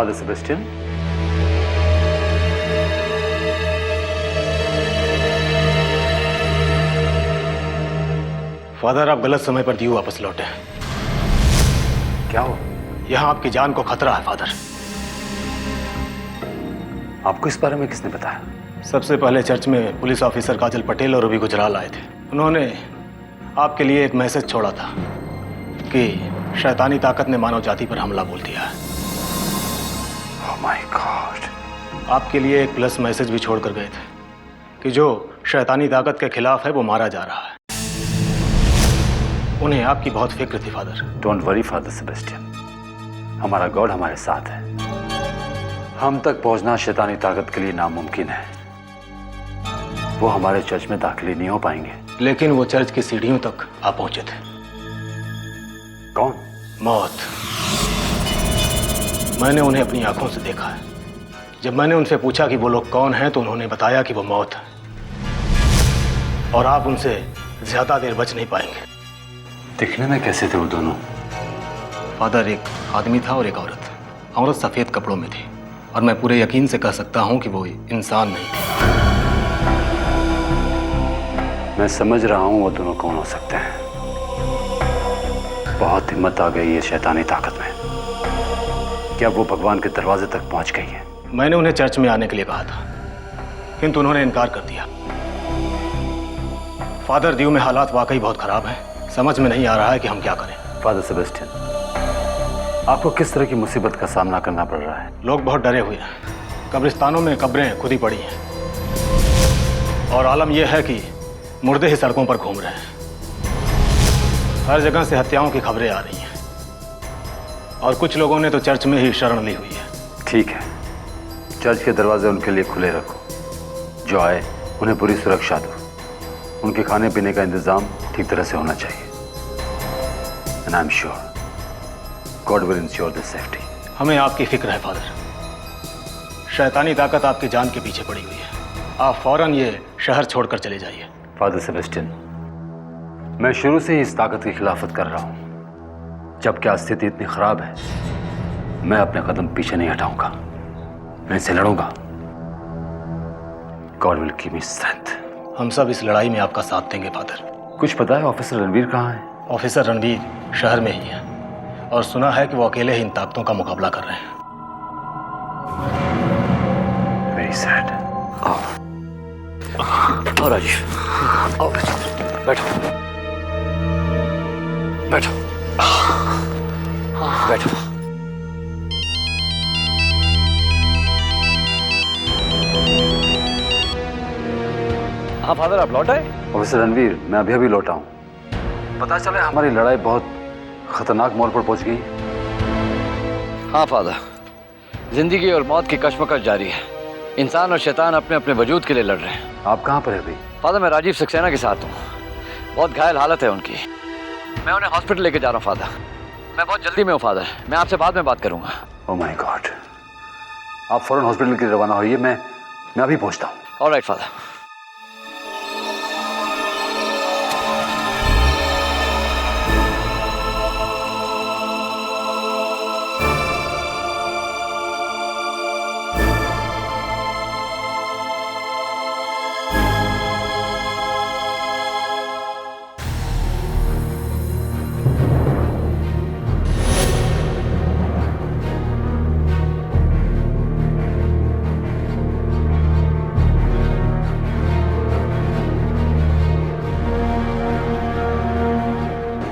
Father Sebastian, father, आप गलत समय पर दीव वापस लौटे। क्या हो? यहाँ आपकी जान को खतरा है फादर। आपको इस बारे में किसने बताया? सबसे पहले चर्च में पुलिस ऑफिसर काजल पटेल और रवि गुजराल आए थे। उन्होंने आपके लिए एक मैसेज छोड़ा था कि शैतानी ताकत ने मानव जाति पर हमला बोल दिया है। Oh my God. आपके लिए एक प्लस मैसेज भी छोड़कर गए थे कि जो शैतानी ताकत के खिलाफ है वो मारा जा रहा है। उन्हें आपकी बहुत फिक्र थी father. Don't worry father Sebastian, हमारा गॉड हमारे साथ है। हम तक पहुंचना शैतानी ताकत के लिए नामुमकिन है। वो हमारे चर्च में दाखिल नहीं हो पाएंगे। लेकिन वो चर्च की सीढ़ियों तक आ पहुंचे थे। कौन? मौत। मैंने उन्हें अपनी आंखों से देखा है। जब मैंने उनसे पूछा कि वो लोग कौन हैं तो उन्होंने बताया कि वो मौत है और आप उनसे ज्यादा देर बच नहीं पाएंगे। दिखने में कैसे थे वो दोनों? फादर, एक आदमी था और एक औरत। औरत सफेद कपड़ों में थी और मैं पूरे यकीन से कह सकता हूं कि वो इंसान नहीं थी। मैं समझ रहा हूं वो दोनों कौन हो सकते हैं। बहुत हिम्मत आ गई है शैतानी ताकत में। क्या वो भगवान के दरवाजे तक पहुंच गई है? मैंने उन्हें चर्च में आने के लिए कहा था किंतु उन्होंने इनकार कर दिया। फादर, दीव में हालात वाकई बहुत खराब हैं। समझ में नहीं आ रहा है कि हम क्या करें। फादर सेबेस्टियन, आपको किस तरह की मुसीबत का सामना करना पड़ रहा है? लोग बहुत डरे हुए हैं। कब्रिस्तानों में कब्रें खुदी पड़ी हैं और आलम यह है कि मुर्दे ही सड़कों पर घूम रहे हैं। हर जगह से हत्याओं की खबरें आ रही हैं और कुछ लोगों ने तो चर्च में ही शरण ली हुई है। ठीक है, चर्च के दरवाजे उनके लिए खुले रखो। जो आए उन्हें पूरी सुरक्षा दो। उनके खाने पीने का इंतजाम ठीक तरह से होना चाहिए। And I am sure God will ensure this safety. हमें आपकी फिक्र है फादर। शैतानी ताकत आपकी जान के पीछे पड़ी हुई है। आप फौरन ये शहर छोड़कर चले जाइए। फादर सेबेस्टियन, मैं शुरू से ही इस ताकत की खिलाफत कर रहा हूं। जब क्या स्थिति इतनी खराब है, मैं अपने कदम पीछे नहीं हटाऊंगा। मैं इसे लड़ूंगा। God will give me strength. हम सब इस लड़ाई में आपका साथ देंगे फादर। कुछ पता है ऑफिसर रणवीर कहाँ है? ऑफिसर रणवीर शहर में ही है और सुना है कि वो अकेले ही इन ताकतों का मुकाबला कर रहे हैं। Very sad. आओ राजीव, आओ बैठो बैठो बैठो। हाँ फादर, आप लौट आए? ऑफिसर रणवीर, मैं अभी अभी लौटा हूँ। पता चला हमारी लड़ाई बहुत खतरनाक मोड़ पर पहुंच गई। हाँ फादर, जिंदगी और मौत की कश्मकश जारी है। इंसान और शैतान अपने अपने वजूद के लिए लड़ रहे हैं। आप कहाँ पर है अभी? फादर, मैं राजीव सक्सेना के साथ हूँ। बहुत घायल हालत है उनकी। मैं उन्हें हॉस्पिटल लेके जा रहा हूँ फादर। मैं बहुत जल्दी में हूँ फादर। मैं आपसे बाद में बात करूँगा। Oh my God. आप फौरन हॉस्पिटल के लिए रवाना होइए। मैं अभी पहुँचता हूँ। Alright father.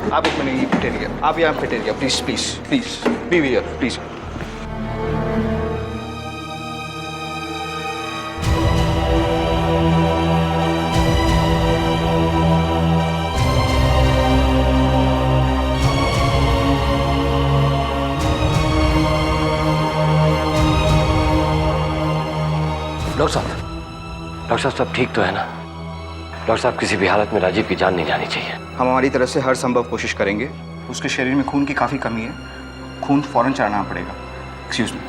आप एक मिनट, ये फिट एरिया, आप यहाँ fit area, please please please be here please. Doctor साहब सब ठीक तो है ना? डॉक्टर साहब, किसी भी हालत में राजीव की जान नहीं जानी चाहिए। हम हमारी तरफ से हर संभव कोशिश करेंगे। उसके शरीर में खून की काफ़ी कमी है। खून फौरन चढ़ाना पड़ेगा। Excuse me.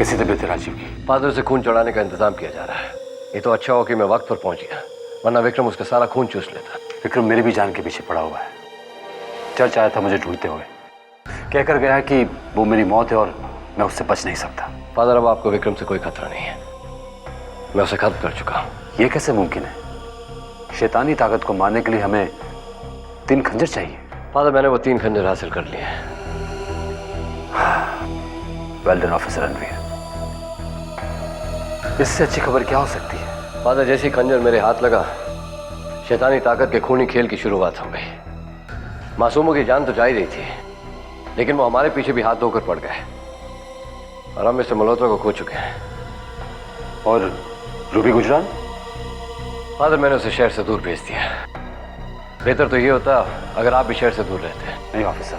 कैसी तबीयत है राजीव की? फादर से खून चढ़ाने का इंतजाम किया जा रहा है। ये तो अच्छा हो कि मैं वक्त पर पहुंच गया, वरना विक्रम उसका सारा खून चूस लेता। विक्रम मेरी भी जान के पीछे पड़ा हुआ है। चर्च आया था मुझे ढूंढते हुए, कहकर गया कि वो मेरी मौत है और मैं उससे बच नहीं सकता। फादर, अब आपको विक्रम से कोई खतरा नहीं है, मैं उसे खत्म कर चुका हूँ। ये कैसे मुमकिन है? शैतानी ताकत को मारने के लिए हमें 3 खंजर चाहिए। फादर, मैंने वो 3 खंजर हासिल कर लिए हैं। Well done officer Ranveer. इससे अच्छी खबर क्या हो सकती है? फादर, जैसे ही खंजर मेरे हाथ लगा, शैतानी ताकत के खूनी खेल की शुरुआत हो गई। मासूमों की जान तो जा ही रही थी, लेकिन वो हमारे पीछे भी हाथ धोकर पड़ गए और हम मिस्टर मल्होत्रा को खो चुके हैं। और रूबी गुजराल? फादर, मैंने उसे शहर से दूर भेज दिया। बेहतर तो ये होता अगर आप भी शहर से दूर रहते। नहीं ऑफिसर,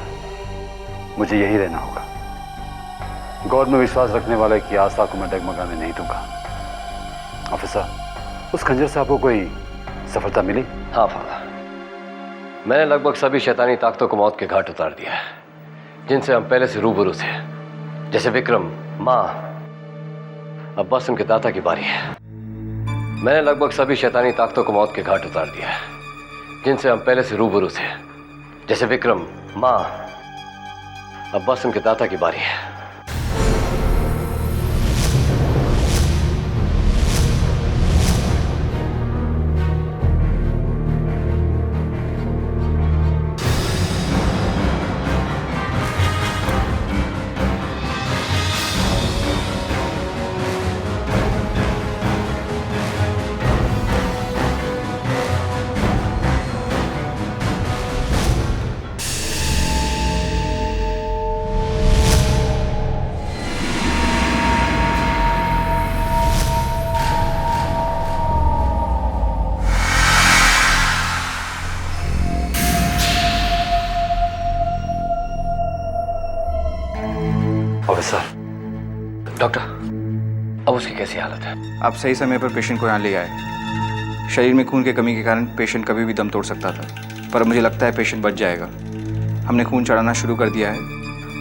मुझे यही रहना होगा। गॉड में विश्वास रखने वाले की आस्था को मैं डगमगाने नहीं दूंगा। ऑफिसर, उस खंजर से आपको कोई सफलता मिली? हाँ फादर, मैंने लगभग सभी शैतानी ताकतों को मौत के घाट उतार दिया है जिनसे हम पहले से रूबरू थे, जैसे विक्रम, माँ। अब बस उनके दाता की बारी है। मैंने लगभग सभी शैतानी ताकतों को मौत के घाट उतार दिया है जिनसे हम पहले से रूबरू थे, जैसे विक्रम, माँ। अब बस उनके दाता की बारी है। ऑफिसर, डॉक्टर, अब उसकी कैसी हालत है? आप सही समय पर पेशेंट को यहाँ ले आए। शरीर में खून की कमी के कारण पेशेंट कभी भी दम तोड़ सकता था, पर मुझे लगता है पेशेंट बच जाएगा। हमने खून चढ़ाना शुरू कर दिया है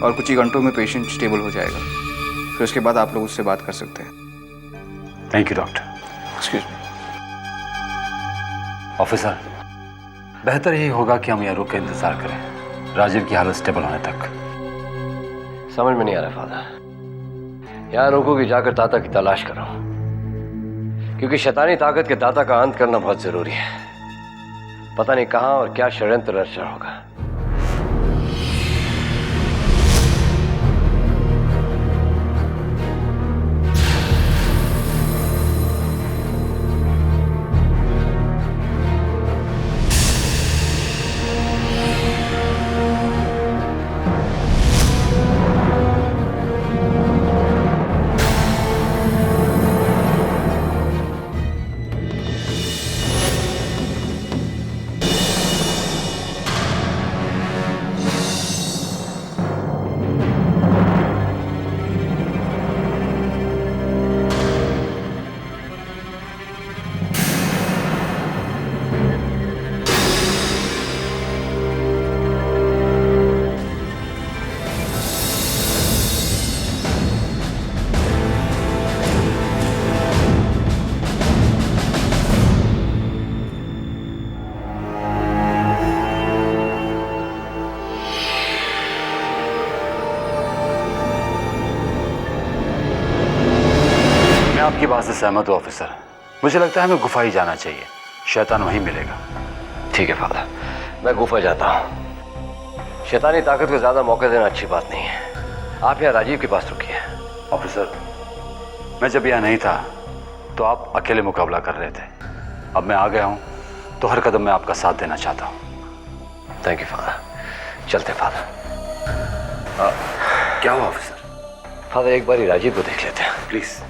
और कुछ ही घंटों में पेशेंट स्टेबल हो जाएगा। फिर उसके बाद आप लोग उससे बात कर सकते हैं। Thank you doctor. Excuse me. Officer, बेहतर यही होगा कि हम यहाँ रुक कर इंतजार करें राजीव की हालत स्टेबल होने तक। समझ में नहीं आ रहा फादर। यहाँ रुको कि जाकर दाता की तलाश करो, क्योंकि शैतानी ताकत के दाता का अंत करना बहुत जरूरी है। पता नहीं कहाँ और क्या षड्यंत्र रचा होगा। आपकी बात से सहमत हूँ ऑफिसर। मुझे लगता है हमें गुफा ही जाना चाहिए, शैतान वहीं मिलेगा। ठीक है फादर, मैं गुफा जाता हूँ। शैतानी ताकत को ज्यादा मौका देना अच्छी बात नहीं है। आप यहाँ राजीव के पास रुकिए। ऑफिसर, मैं जब यहाँ नहीं था तो आप अकेले मुकाबला कर रहे थे। अब मैं आ गया हूँ तो हर कदम में आपका साथ देना चाहता हूँ। Thank you father. चलते फादर। क्या हुआ ऑफिसर? फादर, एक बार ही राजीव को देख लेते हैं प्लीज।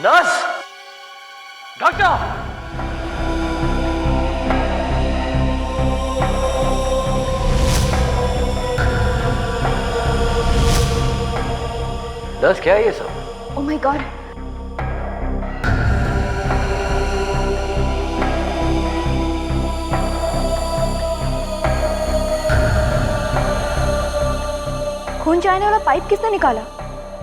नर्स, डॉक्टर, नर्स क्या है ये सब? ओह माय गॉड, खून जाने वाला पाइप किसने निकाला?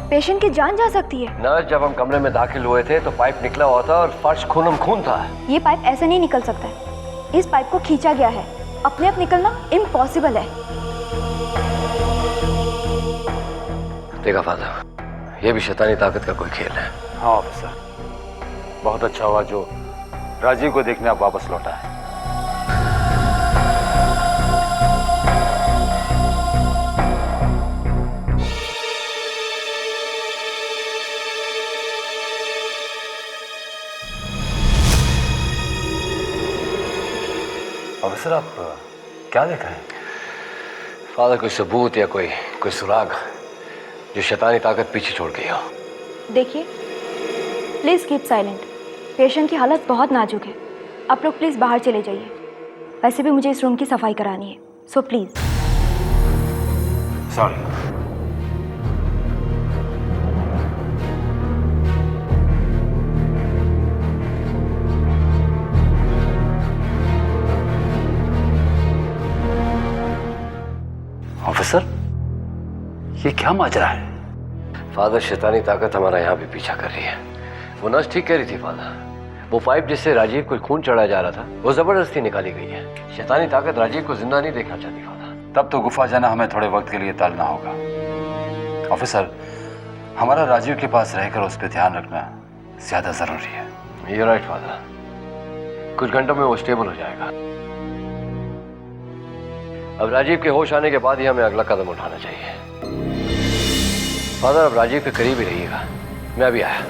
पेशेंट की जान जा सकती है। नर्स, जब हम कमरे में दाखिल हुए थे तो पाइप निकला हुआ था और फर्श खूनम खून था। ये पाइप ऐसे नहीं निकल सकता है। इस पाइप को खींचा गया है। अपने आप निकलना इम्पॉसिबल है। देखा फादर, ये भी शैतानी ताकत का कोई खेल है। हाँ ऑफिसर, बहुत अच्छा हुआ जो राजीव को देखने आप वापस लौटा है। ऑफिसर, आप क्या देख रहे हैं? फादर, कोई सबूत या कोई सुराग जो शैतानी ताकत पीछे छोड़ गई हो। देखिए, प्लीज कीप साइलेंट। पेशेंट की हालत बहुत नाजुक है। आप लोग प्लीज बाहर चले जाइए। वैसे भी मुझे इस रूम की सफाई करानी है, सो प्लीज। सॉरी। ऑफिसर, ये क्या माजरा है? फादर, शैतानी ताकत हमारा यहाँ भी पीछा कर रही है। वो नर्स ठीक कह रही थी फादर, वो पाइप जिससे राजीव को खून चढ़ाया जा रहा था वो जबरदस्ती निकाली गई है। शैतानी ताकत राजीव को जिंदा नहीं देखना चाहती फादर। तब तो गुफा जाना हमें थोड़े वक्त के लिए टालना होगा। ऑफिसर, हमारा राजीव के पास रहकर उस पर ध्यान रखना ज्यादा जरूरी है। You're right फादर, कुछ घंटों में वो स्टेबल हो जाएगा। अब राजीव के होश आने के बाद ही हमें अगला कदम उठाना चाहिए। फादर, अब राजीव के करीब ही रहिएगा। मैं अभी आया।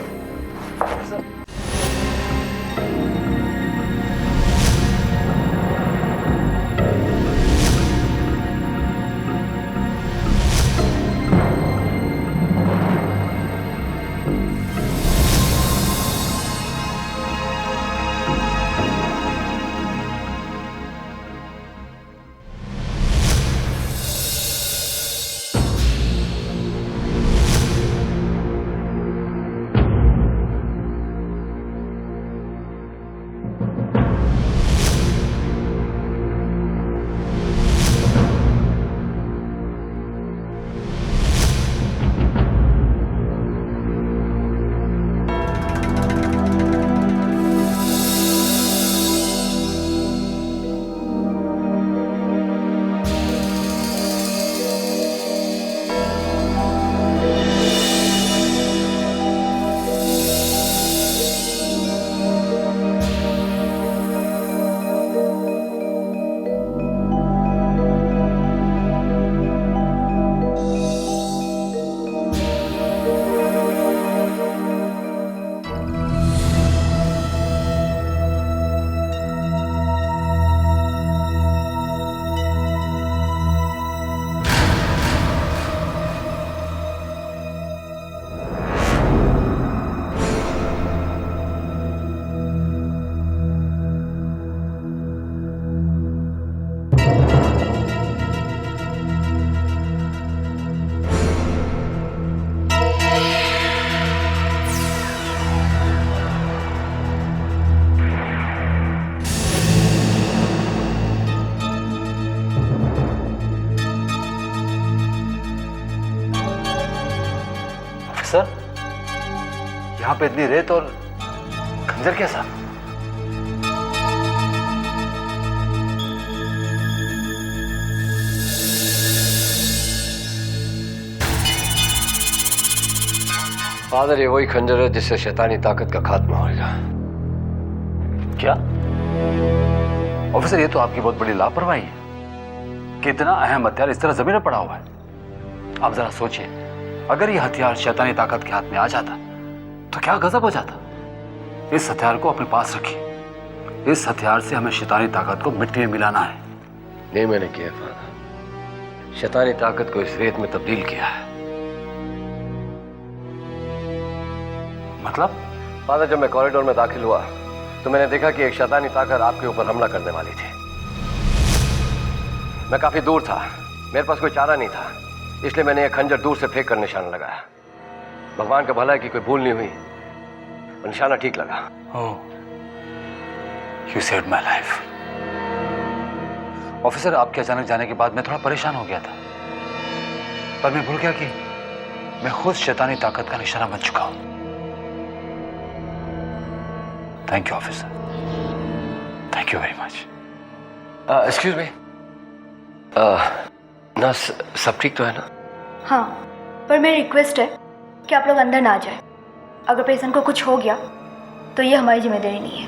सर, यहाँ पे इतनी रेत और खंजर कैसा? फादर, ये वही खंजर है जिससे शैतानी ताकत का खात्मा होगा। क्या? ऑफिसर, ये तो आपकी बहुत बड़ी लापरवाही है कि इतना अहम हथियार इस तरह जमीन पर पड़ा हुआ है। आप जरा सोचिए, अगर ये हथियार शैतानी ताकत के हाथ में आ जाता तो क्या गजब हो जाता। इस हथियार को अपने पास रखिए। इस हथियार से हमें शैतानी ताकत को मिट्टी में मिलाना है। नहीं मैंने किया फादर, शैतानी ताकत को इस रेत में तब्दील किया है। मतलब फादर, जब मैं कॉरिडोर में दाखिल हुआ तो मैंने देखा कि एक शैतानी ताकत आपके ऊपर हमला करने वाली थी। मैं काफी दूर था, मेरे पास कोई चारा नहीं था, इसलिए मैंने एक खंजर दूर से फेंक कर निशाना लगाया। भगवान का भला है कि कोई भूल नहीं हुई और निशाना ठीक लगा। Oh, you saved my life. Officer, आपके अचानक जाने के बाद मैं थोड़ा परेशान हो गया था, पर मैं भूल गया कि मैं खुद शैतानी ताकत का निशाना बन चुका हूं। Thank you officer, thank you very much. Excuse me, nurse, सब ठीक तो है ना? हाँ, पर मेरी रिक्वेस्ट है कि आप लोग अंदर ना जाए। अगर पेशेंट को कुछ हो गया तो ये हमारी जिम्मेदारी नहीं है।